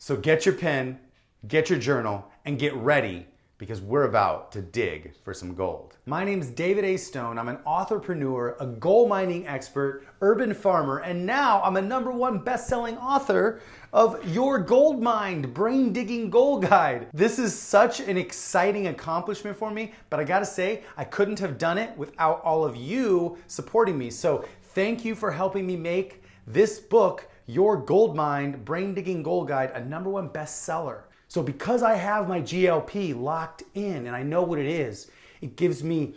So get your pen, get your journal, and get ready because we're about to dig for some gold. My name's David A. Stone. I'm an authorpreneur, a gold mining expert, urban farmer, and now I'm a #1 best-selling author of Your Gold Mined Brain Digging Gold Guide. This is such an exciting accomplishment for me, but I gotta say, I couldn't have done it without all of you supporting me. So thank you for helping me make this book, Your Gold Mined Brain Digging Gold Guide, a #1 bestseller. So because I have my GLP locked in and I know what it is, it gives me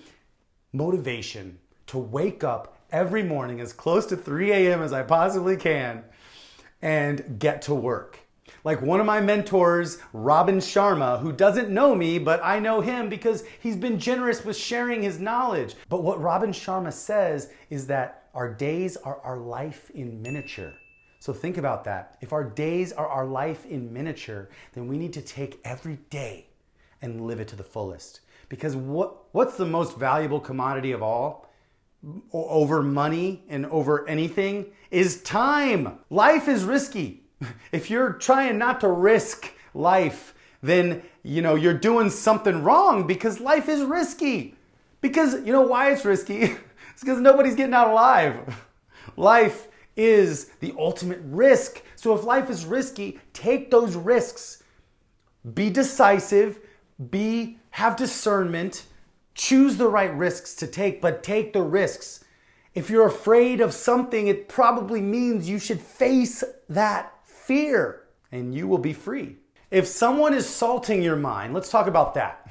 motivation to wake up every morning as close to 3 a.m. as I possibly can and get to work. Like one of my mentors, Sharma, who doesn't know me, but I know him because he's been generous with sharing his knowledge. But what Sharma says is that our days are our life in miniature. So think about that. If our days are our life in miniature, then we need to take every day and live it to the fullest. Because what's the most valuable commodity of all? Over money and over anything is time. Life is risky. If you're trying not to risk life, then you're doing something wrong because life is risky. Because you know why it's risky? It's because nobody's getting out alive. Life is the ultimate risk. So if life is risky, take those risks. Be decisive, have discernment, choose the right risks to take, but take the risks. If you're afraid of something, it probably means you should face that fear and you will be free. If someone is salting your mind, let's talk about that.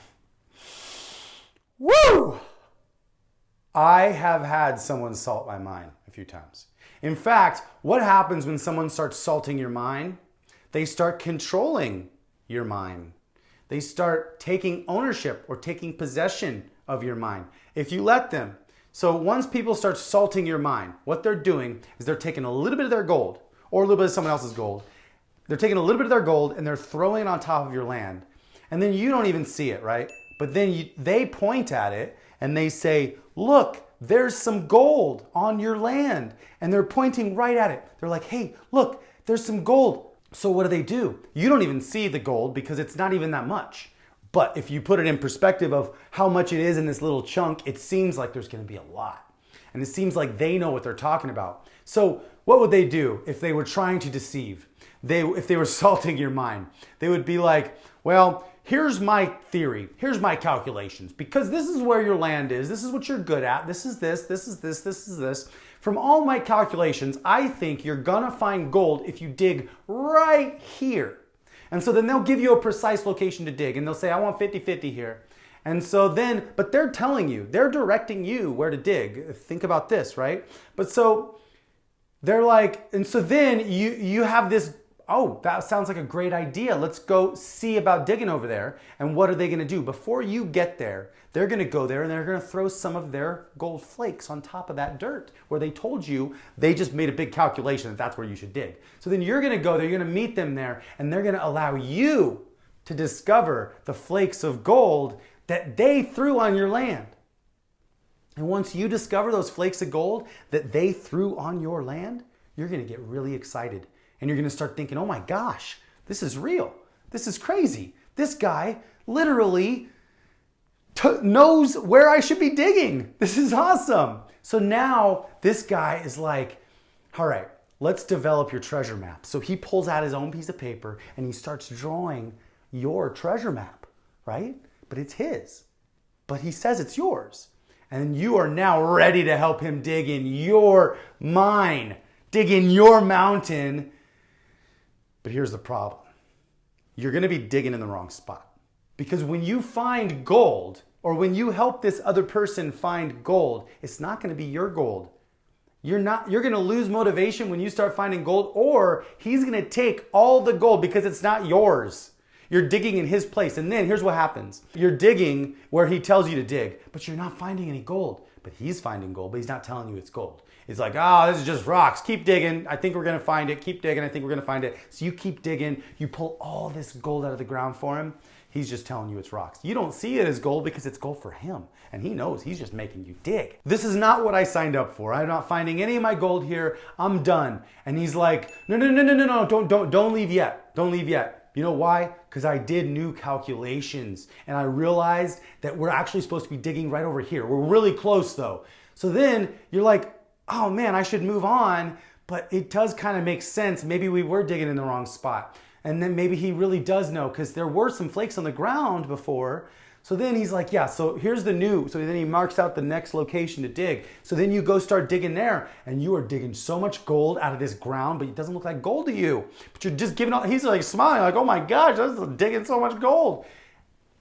Woo! I have had someone salt my mind a few times. In fact, what happens when someone starts salting your mind? They start controlling your mind. They start taking ownership or taking possession of your mind if you let them. So once people start salting your mind, what they're doing is they're taking a little bit of their gold or a little bit of someone else's gold. They're taking a little bit of their gold and they're throwing it on top of your land. And then you don't even see it, right? But then they point at it and they say, look, there's some gold on your land. And they're pointing right at it. They're like, hey, look, there's some gold. So what do? You don't even see the gold because it's not even that much. But if you put it in perspective of how much it is in this little chunk, it seems like there's gonna be a lot. And it seems like they know what they're talking about. So what would they do if they were trying to deceive? If they were salting your mind, they would be like, well, here's my theory. Here's my calculations. Because this is where your land is. This is what you're good at. This is this, this is this, this is this. From all my calculations, I think you're gonna find gold if you dig right here. And so then they'll give you a precise location to dig and they'll say, I want 50-50 here. And so then, but they're telling you, they're directing you where to dig. Think about this, right? But so they're like, and so then you have this, oh, that sounds like a great idea. Let's go see about digging over there. And what are they gonna do? Before you get there, they're gonna go there and they're gonna throw some of their gold flakes on top of that dirt where they told you they just made a big calculation that that's where you should dig. So then you're gonna go there, you're gonna meet them there, and they're gonna allow you to discover the flakes of gold that they threw on your land. And once you discover those flakes of gold that they threw on your land, you're gonna get really excited. And you're gonna start thinking, oh my gosh, this is real. This is crazy. This guy literally knows where I should be digging. This is awesome. So now this guy is like, all right, let's develop your treasure map. So he pulls out his own piece of paper and he starts drawing your treasure map, right? But it's his. But he says it's yours. And you are now ready to help him dig in your mine, dig in your mountain. But here's the problem. You're gonna be digging in the wrong spot. Because when you find gold, or when you help this other person find gold, it's not gonna be your gold. You're gonna lose motivation when you start finding gold, or he's gonna take all the gold because it's not yours. You're digging in his place, and then here's what happens. You're digging where he tells you to dig, but you're not finding any gold. But he's finding gold, but he's not telling you it's gold. It's like, this is just rocks. Keep digging. I think we're gonna find it. Keep digging. I think we're gonna find it. So you keep digging. You pull all this gold out of the ground for him. He's just telling you it's rocks. You don't see it as gold because it's gold for him. And he knows he's just making you dig. This is not what I signed up for. I'm not finding any of my gold here. I'm done. And he's like, no, don't leave yet. Don't leave yet. You know why? Because I did new calculations and I realized that we're actually supposed to be digging right over here. We're really close though. So then you're like, oh man, I should move on. But it does kind of make sense. Maybe we were digging in the wrong spot. And then maybe he really does know because there were some flakes on the ground before. So then he's like, yeah, so here's the new. So then he marks out the next location to dig. So then you go start digging there and you are digging so much gold out of this ground, but it doesn't look like gold to you. But you're just giving all, he's like smiling like, oh my gosh, I'm digging so much gold.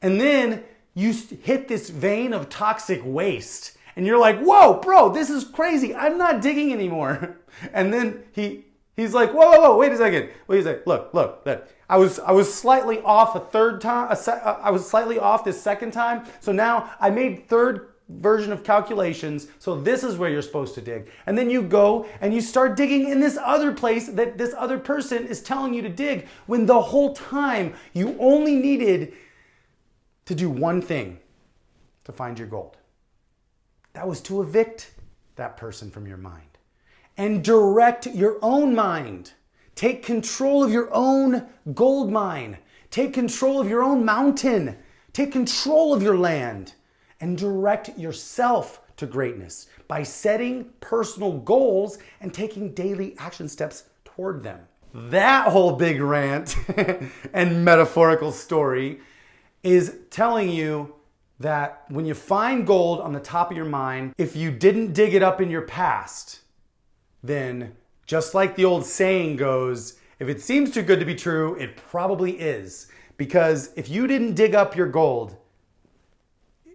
And then you hit this vein of toxic waste. And you're like, whoa, bro, this is crazy. I'm not digging anymore. And then he's like, whoa, wait a second. Wait a second. Look. I was slightly off a third time. I was slightly off this second time. So now I made third version of calculations. So this is where you're supposed to dig. And then you go and you start digging in this other place that this other person is telling you to dig when the whole time you only needed to do one thing to find your gold. That was to evict that person from your mind and direct your own mind. Take control of your own gold mine. Take control of your own mountain. Take control of your land and direct yourself to greatness by setting personal goals and taking daily action steps toward them. That whole big rant and metaphorical story is telling you that when you find gold on the top of your mind, if you didn't dig it up in your past, then just like the old saying goes, if it seems too good to be true, it probably is. Because if you didn't dig up your gold,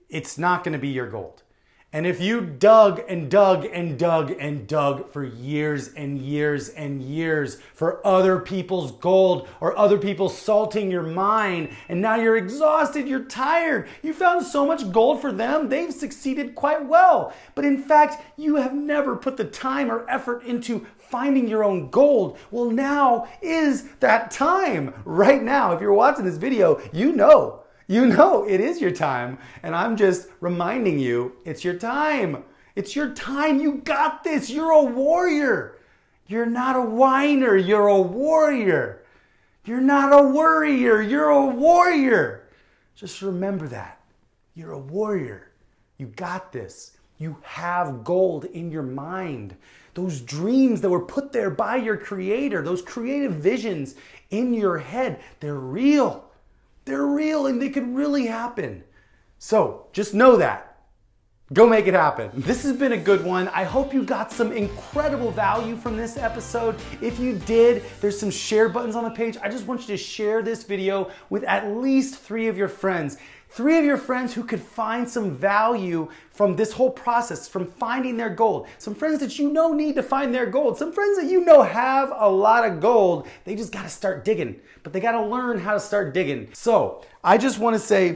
it's not going to be your gold. And if you dug and dug and dug and dug for years and years and years for other people's gold or other people salting your mind, and now you're exhausted, you're tired, you found so much gold for them, they've succeeded quite well. But in fact, you have never put the time or effort into finding your own gold. Well, now is that time. Right now, if you're watching this video, you know it is your time. And I'm just reminding you, it's your time. It's your time. You got this. You're a warrior. You're not a whiner. You're a warrior. You're not a worrier. You're a warrior. Just remember that. You're a warrior. You got this. You have gold in your mind. Those dreams that were put there by your creator, those creative visions in your head, they're real. They're real and they could really happen. So just know that. Go make it happen. This has been a good one. I hope you got some incredible value from this episode. If you did, there's some share buttons on the page. I just want you to share this video with at least 3 of your friends. 3 of your friends who could find some value from this whole process, from finding their gold. Some friends that you know need to find their gold. Some friends that you know have a lot of gold. They just got to start digging, but they got to learn how to start digging. So I just want to say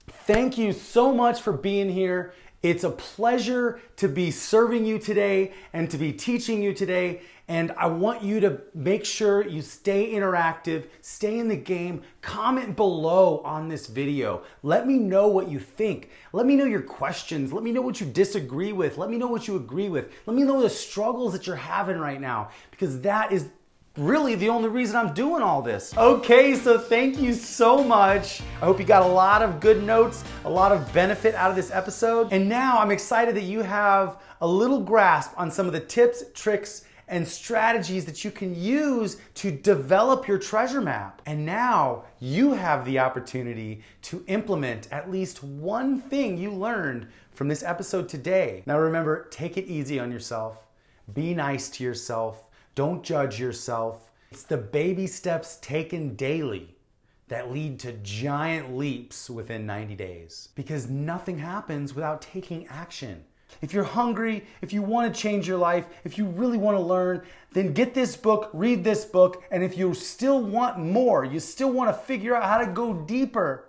thank you so much for being here. It's a pleasure to be serving you today and to be teaching you today. And I want you to make sure you stay interactive, stay in the game, comment below on this video. Let me know what you think. Let me know your questions. Let me know what you disagree with. Let me know what you agree with. Let me know the struggles that you're having right now, because that is really the only reason I'm doing all this. Okay, so thank you so much. I hope you got a lot of good notes, a lot of benefit out of this episode. And now I'm excited that you have a little grasp on some of the tips, tricks, and strategies that you can use to develop your treasure map. And now you have the opportunity to implement at least one thing you learned from this episode today. Now remember, take it easy on yourself. Be nice to yourself. Don't judge yourself. It's the baby steps taken daily that lead to giant leaps within 90 days. Because nothing happens without taking action. If you're hungry, if you want to change your life, if you really want to learn, then get this book, read this book, and if you still want more, you still want to figure out how to go deeper,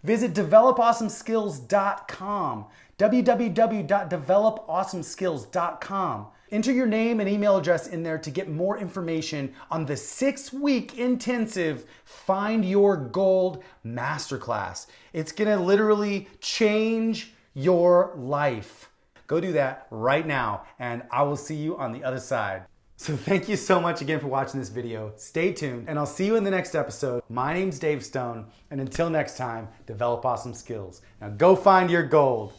visit developawesomeskills.com, www.developawesomeskills.com. Enter your name and email address in there to get more information on the 6-week intensive Find Your Gold Masterclass. It's gonna literally change your life. Go do that right now, and I will see you on the other side. So thank you so much again for watching this video. Stay tuned, and I'll see you in the next episode. My name's Dave Stone, and until next time, develop awesome skills. Now go find your gold.